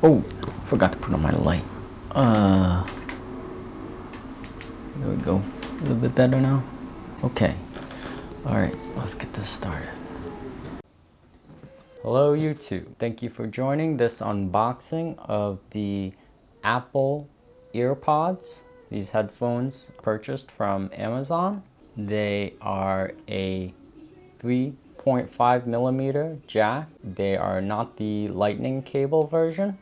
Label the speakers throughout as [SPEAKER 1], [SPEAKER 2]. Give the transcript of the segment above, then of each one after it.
[SPEAKER 1] Oh, forgot to put on my light. There we go. A little bit better now. Okay. All right, let's get this started. Hello YouTube. Thank you for joining this unboxing of the Apple EarPods. These headphones purchased from Amazon. They are a 3.5 millimeter jack. They are not the lightning cable version.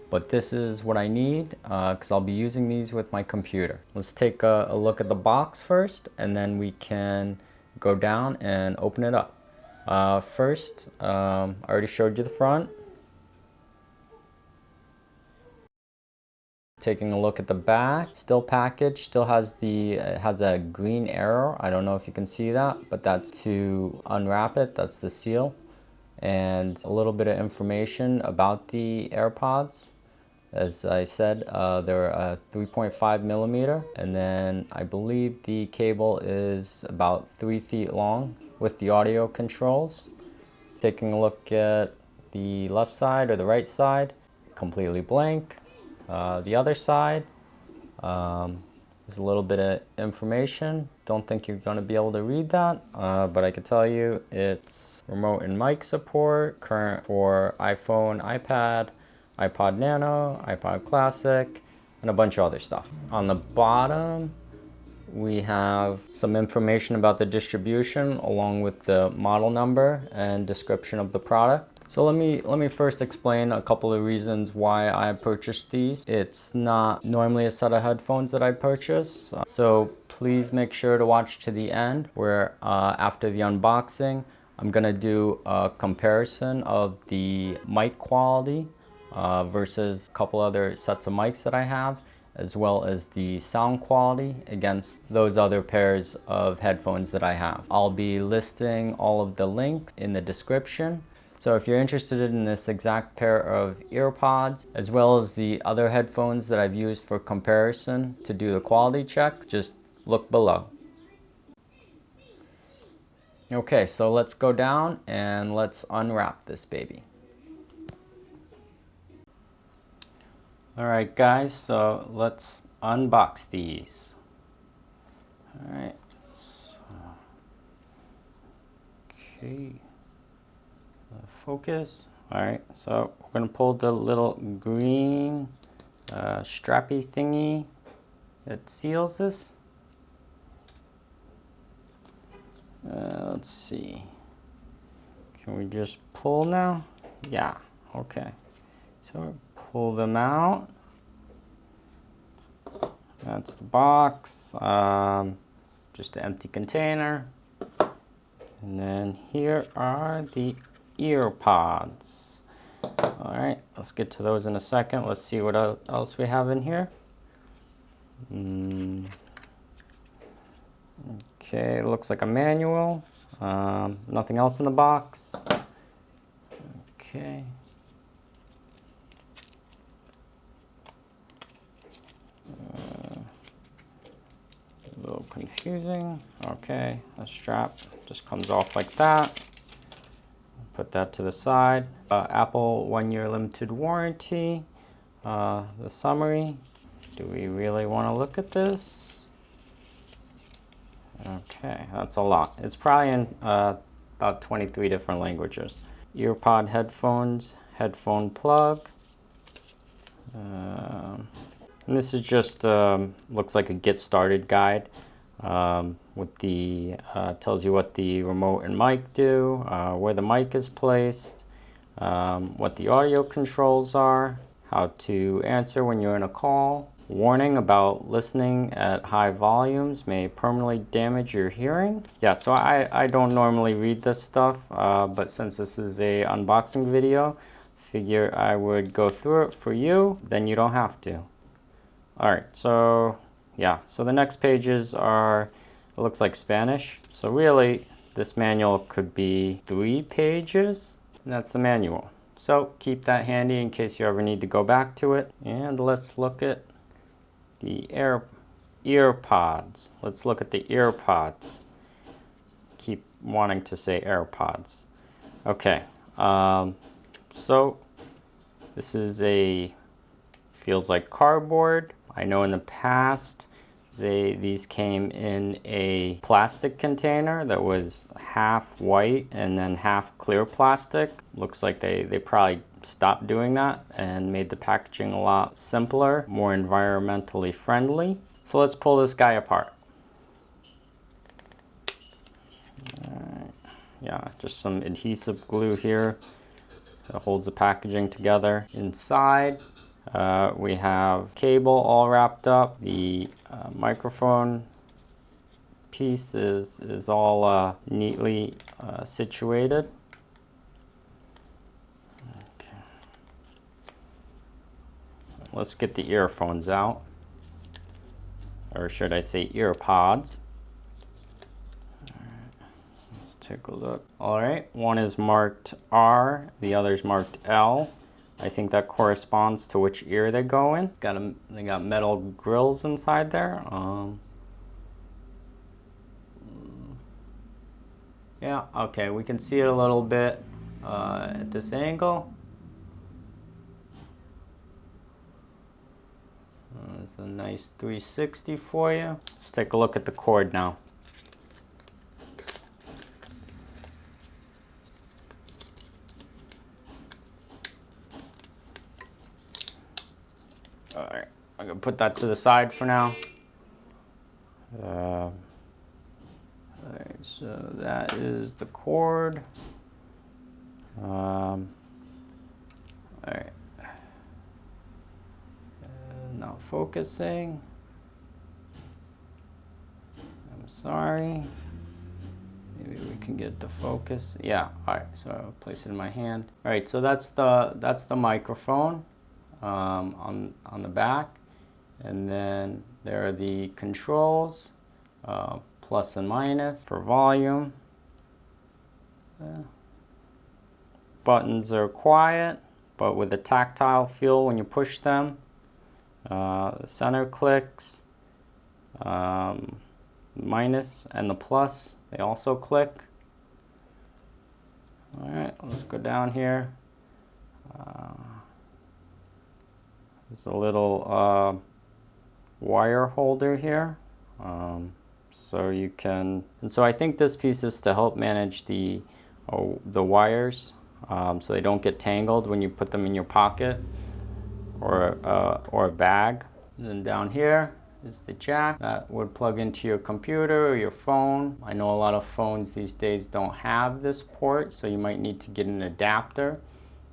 [SPEAKER 1] But this is what I need because I'll be using these with my computer. Let's take a look at the box first, and then we can go down and open it up. First, I already showed you the front. Taking a look at the back, still packaged, still has it has a green arrow. I don't know if you can see that, but that's to unwrap it. That's the seal. And a little bit of information about the AirPods. As I said, they're a 3.5 millimeter, and then I believe the cable is about 3 feet long with the audio controls. Taking a look at the left side or the right side, completely blank. The other side, there's a little bit of information. Don't think you're going to be able to read that, but I can tell you it's remote and mic support, current for iPhone, iPad, iPod Nano, iPod Classic, and a bunch of other stuff. On the bottom, we have some information about the distribution along with the model number and description of the product. So let me first explain a couple of reasons why I purchased these. It's not normally a set of headphones that I purchase, so please make sure to watch to the end where after the unboxing, I'm gonna do a comparison of the mic quality versus a couple other sets of mics that I have, as well as the sound quality against those other pairs of headphones that I have. I'll be listing all of the links in the description. So if you're interested in this exact pair of EarPods, as well as the other headphones that I've used for comparison to do the quality check, just look below. Okay, so let's go down and let's unwrap this baby. All right, guys, so let's unbox these. All right. Okay. Focus. All right, so we're gonna pull the little green strappy thingy that seals this. Let's see. Can we just pull now? Yeah. Okay. So pull them out. That's the box. Just an empty container. And then here are the EarPods. All right, let's get to those in a second. Let's see what else we have in here. Okay, it looks like a manual. Nothing else in the box. Okay. A little confusing. Okay, a strap just comes off like that. Put that to the side. Apple 1-year limited warranty. The summary. Do we really want to look at this? Okay, that's a lot. It's probably in about 23 different languages. EarPod headphones, headphone plug. And this is just looks like a get started guide. With the tells you what the remote and mic do, where the mic is placed, what the audio controls are, how to answer when you're in a call, warning about listening at high volumes may permanently damage your hearing. Yeah, so I don't normally read this stuff, but since this is a unboxing video, figure I would go through it for you, then you don't have to. All right, so yeah, so the next pages are, it looks like Spanish. So really, this manual could be 3 pages, and that's the manual. So keep that handy in case you ever need to go back to it. And let's look at the EarPods. Let's look at the EarPods. Keep wanting to say AirPods. Okay, so This is feels like cardboard. I know in the past these came in a plastic container that was half white and then half clear plastic. Looks like they probably stopped doing that and made the packaging a lot simpler, more environmentally friendly. So let's pull this guy apart. Alright. Yeah, just some adhesive glue here that holds the packaging together. Inside, we have cable all wrapped up. The microphone piece is all neatly situated. Okay. Let's get the earphones out, or should I say EarPods. Let's take a look. All right, one is marked R, the other is marked L. I think that corresponds to which ear they go in. They got metal grills inside there. Yeah, okay, we can see it a little bit at this angle. It's a nice 360 for you. Let's take a look at the cord now. Alright, I'm gonna put that to the side for now. Alright, so that is the cord. Alright. Not focusing. I'm sorry. Maybe we can get the focus. Yeah, alright, so I'll place it in my hand. Alright, so that's the microphone. On the back, and then there are the controls, plus and minus for volume. Buttons are quiet, but with a tactile feel when you push them. The center clicks, minus and the plus, they also click. Alright, let's go down here. There's a little wire holder here, so you can. And so I think this piece is to help manage the wires, so they don't get tangled when you put them in your pocket or a bag. And then down here is the jack that would plug into your computer or your phone. I know a lot of phones these days don't have this port, so you might need to get an adapter,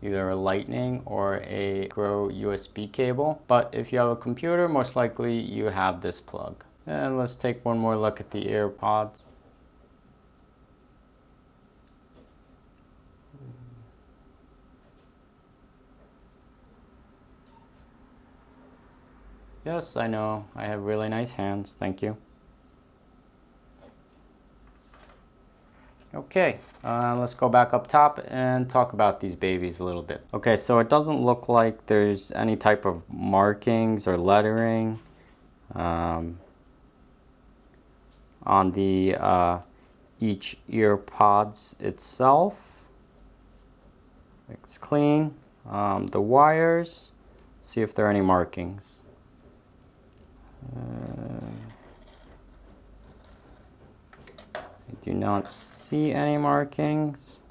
[SPEAKER 1] either a lightning or a micro USB cable. But if you have a computer, most likely you have this plug. And let's take one more look at the EarPods. Yes, I know, I have really nice hands, thank you. Okay, let's go back up top and talk about these babies a little bit. Okay, so it doesn't look like there's any type of markings or lettering on the each EarPods itself. It's clean. The wires, see if there are any markings. I do not see any markings,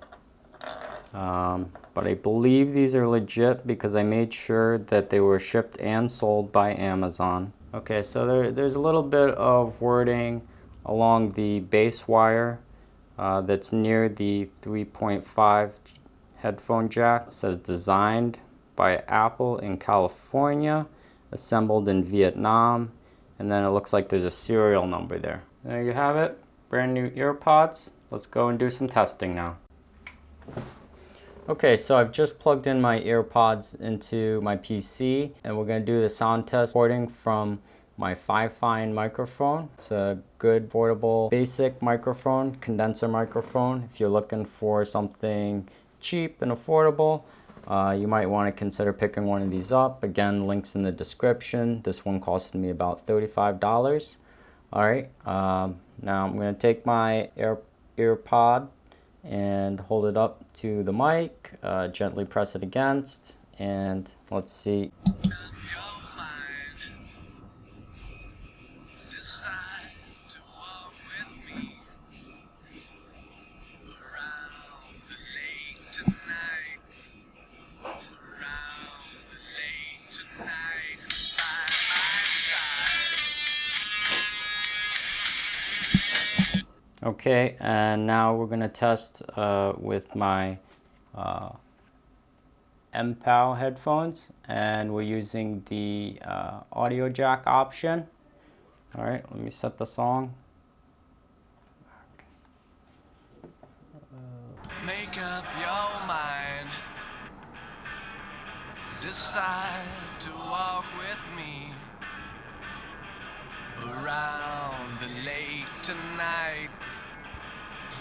[SPEAKER 1] but I believe these are legit because I made sure that they were shipped and sold by Amazon. Okay, so there's a little bit of wording along the base wire that's near the 3.5 headphone jack. It says designed by Apple in California, assembled in Vietnam, and then it looks like there's a serial number there. There you have it. Brand new EarPods. Let's go and do some testing now. Okay, so I've just plugged in my EarPods into my PC, and we're going to do the sound test recording from my Fifine microphone. It's a good, portable, basic microphone, condenser microphone. If you're looking for something cheap and affordable, you might want to consider picking one of these up. Again, links in the description. This one costed me about $35. All right, now I'm going to take my EarPod and hold it up to the mic, gently press it against, and let's see. Okay, and now we're gonna test with my Mpow headphones, and we're using the audio jack option. All right, let me set the song.
[SPEAKER 2] Make up your mind. Decide to walk with me around the lake tonight.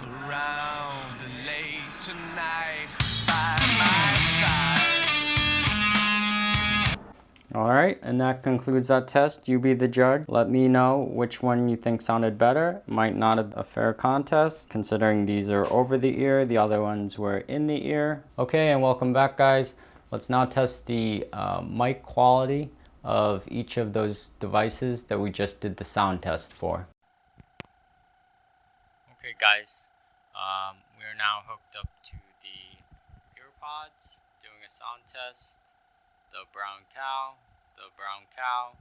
[SPEAKER 2] Around the lake tonight. By my side.
[SPEAKER 1] All right, and that concludes that test. You be the judge. Let me know which one you think sounded better. Might not have a fair contest, considering these are over the ear, the other ones were in the ear. Okay, and welcome back, guys. Let's now test the mic quality of each of those devices that we just did the sound test for. Okay, guys, we are now hooked up to the EarPods, doing a sound test. The brown cow, the brown cow.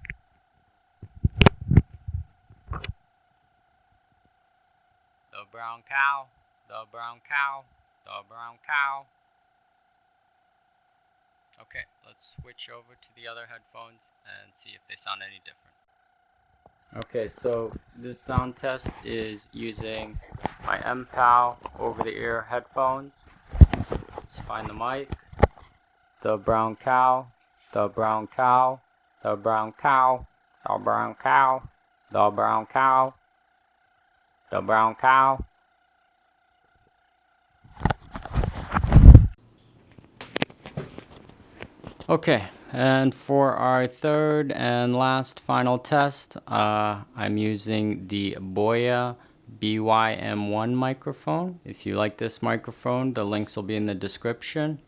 [SPEAKER 1] The brown cow, the brown cow, the brown cow. Okay, let's switch over to the other headphones and see if they sound any different. Okay, so this sound test is using my Mpow over-the-ear headphones. Let's find the mic. The brown cow, the brown cow, the brown cow, the brown cow, the brown cow, the brown cow. Okay, and for our third and last final test, I'm using the Boya BYM1 microphone. If you like this microphone, the links will be in the description.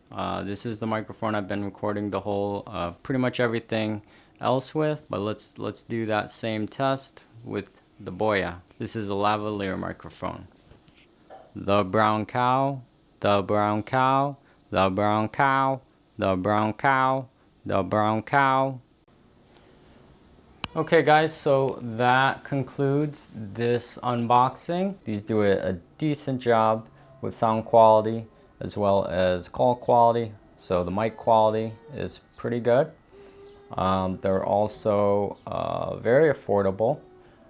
[SPEAKER 1] This is the microphone I've been recording the whole, pretty much everything else with, but let's do that same test with the Boya. This is a lavalier microphone. The brown cow, the brown cow, the brown cow, the brown cow, the brown cow. Okay guys, so that concludes this unboxing. These do a decent job with sound quality as well as call quality. So the mic quality is pretty good. They're also very affordable.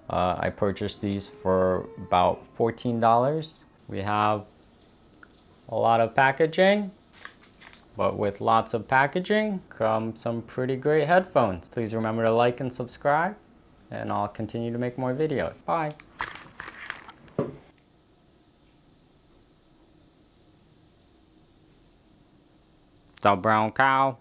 [SPEAKER 1] I purchased these for about $14. We have a lot of packaging, but with lots of packaging come some pretty great headphones. Please remember to like and subscribe, and I'll continue to make more videos. Bye. The brown cow.